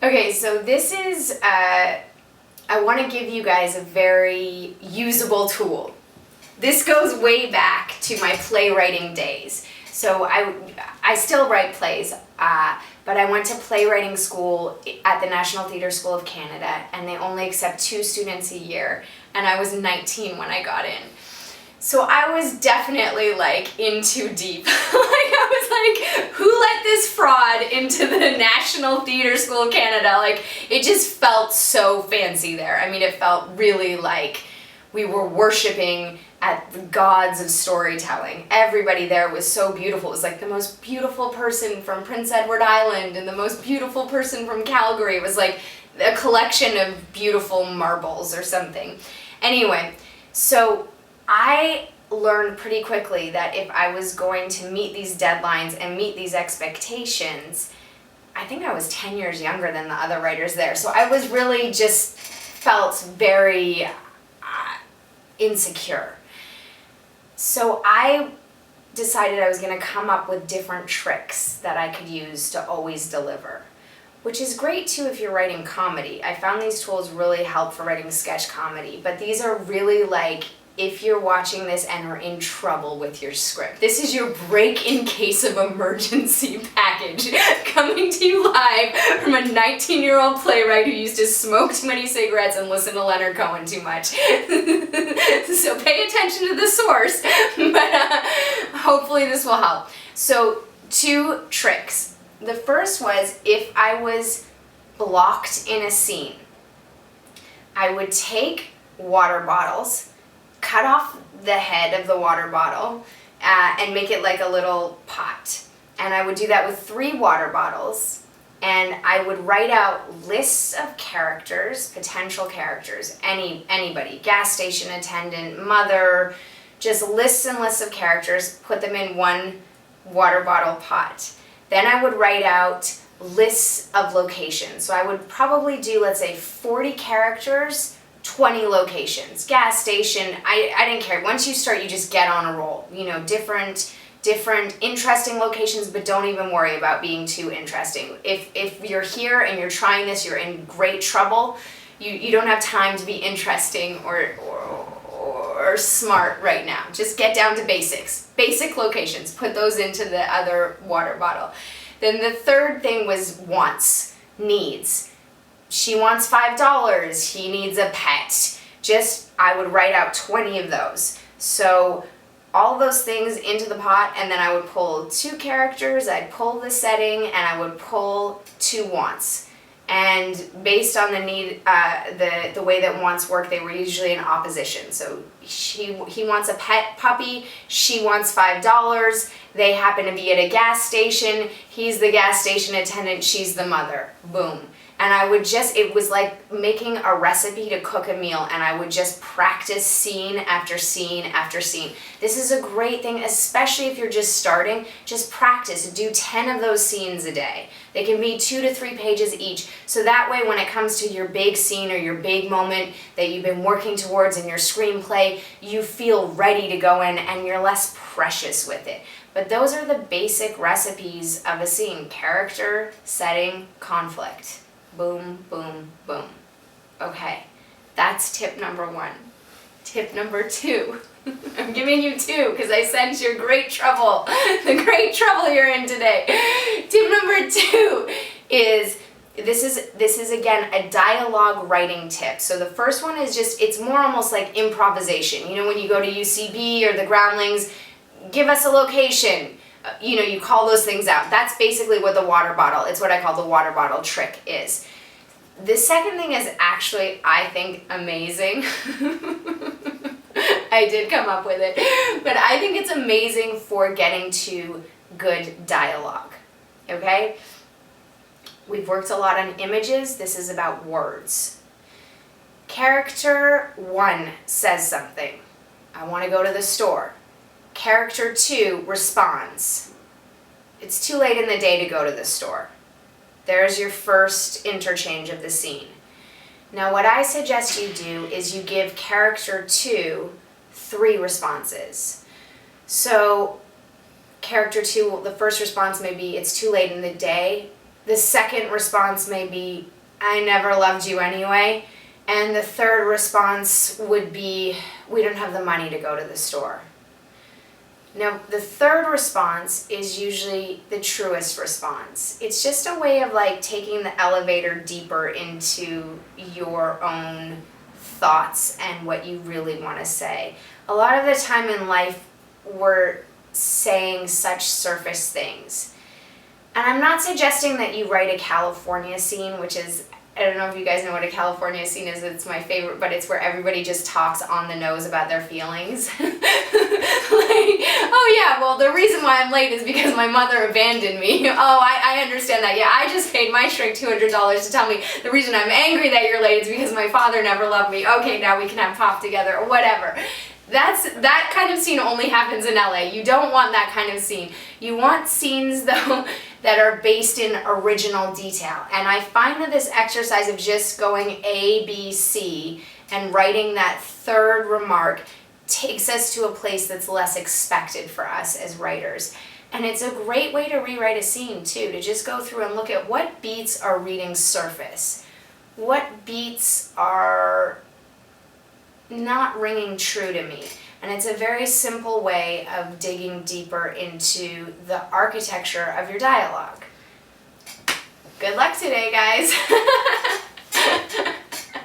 Okay, so this is, I want to give you guys a very usable tool. This goes way back to my playwriting days. So I still write plays, but I went to playwriting school at the National Theatre School of Canada, and they only accept 2 students a year, and I was 19 when I got in. So I was definitely like in too deep. I was like, who let this fraud into the National Theatre School of Canada? Like, it just felt so fancy there. I mean, it felt really like we were worshiping at the gods of storytelling. Everybody there was so beautiful. It was like the most beautiful person from Prince Edward Island and the most beautiful person from Calgary. It was like a collection of beautiful marbles or something. Anyway, so I learned pretty quickly that if I was going to meet these deadlines and meet these expectations, I think I was 10 years younger than the other writers there. So I was really just felt very insecure. So I decided I was going to come up with different tricks that I could use to always deliver, which is great too if you're writing comedy. I found these tools really help for writing sketch comedy, but these are really like if you're watching this and are in trouble with your script. This is your break in case of emergency package coming to you live from a 19-year-old playwright who used to smoke too many cigarettes and listen to Leonard Cohen too much. So pay attention to the source, but hopefully this will help. So 2 tricks. The first was if I was blocked in a scene, I would take water bottles, cut off the head of the water bottle, and make it like a little pot. And I would do that with 3 water bottles, and I would write out lists of characters, potential characters, anybody, gas station attendant, mother, just lists and lists of characters, put them in 1 water bottle pot. Then I would write out lists of locations. So I would probably do, let's say, 40 characters, 20 locations, gas station, I didn't care. Once you start, you just get on a roll. You know, different interesting locations, but don't even worry about being too interesting. If you're here and you're trying this, you're in great trouble. You don't have time to be interesting or smart right now. Just get down to basics. Basic locations, put those into the other water bottle. Then the third thing was wants, needs. She wants $5, he needs a pet. I would write out 20 of those. So all those things into the pot, and then I would pull 2 characters, I'd pull the setting, and I would pull 2 wants. And based on the need, the way that wants work, they were usually in opposition. So he wants a pet puppy, she wants $5, they happen to be at a gas station, he's the gas station attendant, she's the mother. Boom. And I would it was like making a recipe to cook a meal, and I would just practice scene after scene after scene. This is a great thing, especially if you're just starting. Just practice. Do 10 of those scenes a day. They can be 2 to 3 pages each. So that way when it comes to your big scene or your big moment that you've been working towards in your screenplay, you feel ready to go in and you're less precious with it. But those are the basic recipes of a scene: character, setting, conflict. Boom, boom, boom. Okay, that's tip number 1. Tip number 2. I'm giving you 2 because I sense your great trouble, the great trouble you're in today. Tip number 2 is, this is again a dialogue writing tip. So the first one is it's more almost like improvisation. You know, when you go to UCB or the Groundlings, give us a location. You call those things out. That's basically what the water bottle, it's what I call the water bottle trick is. The second thing is actually, I think, amazing. I did come up with it, but I think it's amazing for getting to good dialogue, okay? We've worked a lot on images. This is about words. Character 1 says something. I want to go to the store. Character 2 responds. It's too late in the day to go to the store. There's your first interchange of the scene. Now what I suggest you do is you give character 2 3 responses. So character 2, the first response may be, it's too late in the day. The second response may be, I never loved you anyway. And the third response would be, we don't have the money to go to the store. Now, the third response is usually the truest response. It's just a way of like taking the elevator deeper into your own thoughts and what you really want to say. A lot of the time in life, we're saying such surface things. And I'm not suggesting that you write a California scene, which is, I don't know if you guys know what a California scene is, it's my favorite, but it's where everybody just talks on the nose about their feelings. Like, oh yeah, well the reason why I'm late is because my mother abandoned me. Oh, I understand that. Yeah, I just paid my shrink $200 to tell me the reason I'm angry that you're late is because my father never loved me. Okay, now we can have pop together, or whatever. That kind of scene only happens in LA. You don't want that kind of scene. You want scenes, though, that are based in original detail. And I find that this exercise of just going A, B, C, and writing that third remark takes us to a place that's less expected for us as writers. And it's a great way to rewrite a scene, too, to just go through and look at what beats are reading surface. What beats are not ringing true to me. And it's a very simple way of digging deeper into the architecture of your dialogue. Good luck today, guys.